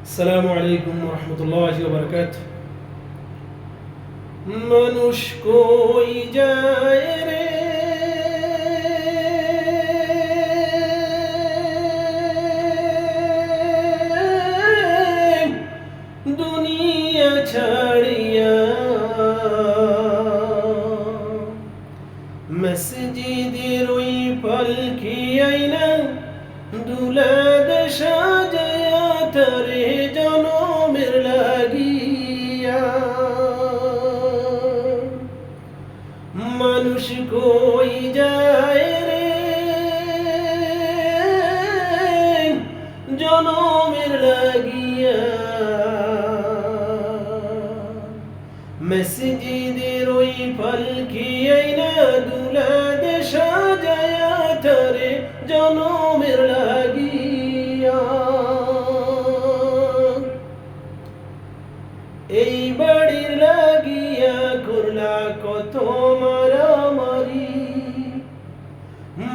السلام عليكم ورحمة الله وبركاته। মানুষ কই যায় রে, দুনিয়া ছাড়িয়া, মসজিদের ওই পালকি আইনা দুলাদ সাজায়া তারে জনমের লাগিয়া। মানুষ কই যায় রে, জনমের লাগিয়া, মসজিদের ওই পালকি আইনা দুলাদ সাজায়া তারে জনমের লাগিয়া। এই বাড়ির লাগিয়া করলা কত মারামারি,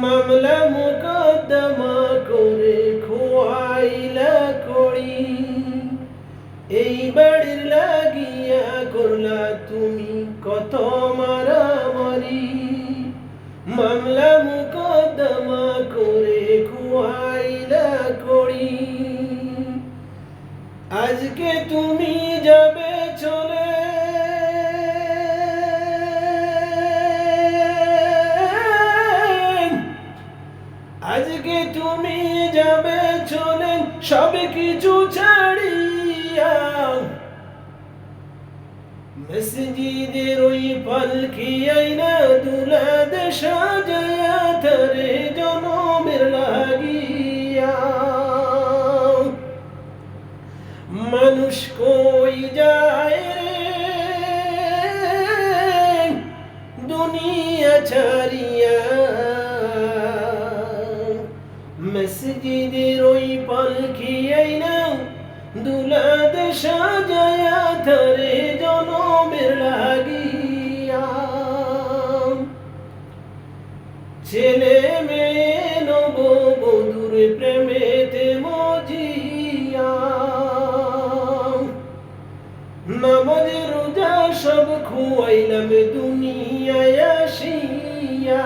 মামলা মোকদ্দমা করে খোয়াইলা করি। এই বাড়ির লাগিয়া করলা তুমি কত মারামারি, মামলা মোকদ্দমা করে খোয়াইলা করি। আজকে তুমি যাবে চলে, আজকে তুমি যাবে চলে সব কিছু ছাড়িয়া, মসজিদের ওই পালকি আইনা দুলাদ সাজায়া তারে জনমের লাগিয়া। মানুষ কই যায় রে, দুনিয়া ছাড়িয়া, মসজিদের ওই পালকি আইনা দুলাদ সাজায়া তারে জনমের লাগিয়া। ছেলে মেয়ে নববধূর প্রেমেতে মজিয়া, নামাজ রোজা সব খুয়াইলাম দুনিয়ায় আসিয়া।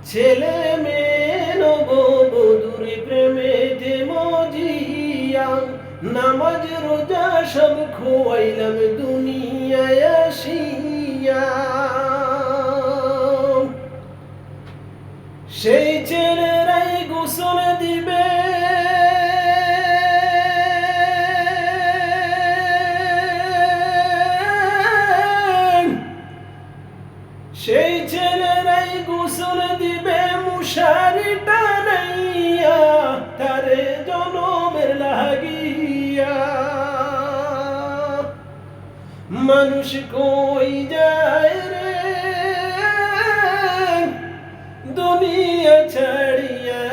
ছেলে মেয়ে নববধূর প্রেমেতে মজিয়া, নামাজ রোজা সব খুয়াইলাম দুনিয়ায় আসিয়া। সেই ছেলেরাই গোসল দিবে, সেই ছেলেরাই গোসল দিবে মুশারি টানাইয়া তারে জনমের লাগিয়া। মানুষ কই যায় রে, দুনিয়া ছাড়িয়া,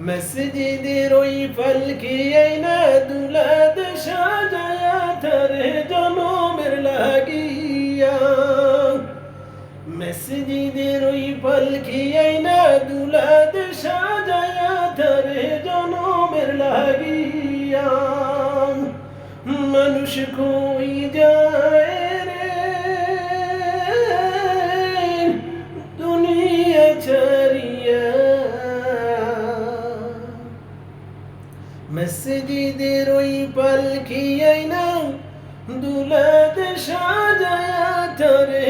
মসজিদের ওই পালকি আইনা দুলাদ সাজায়া তারে জনমের লাগিয়া। মসজিদের ওই পালকি আইনা দুলাদ সাজায়া তারে জনমের লাগিয়া। মানুষ কই যায় রে, দুনিয়া ছাড়িয়া, মসজিদের ওই পালকি আইনা দুলাদ সাজায়া তারে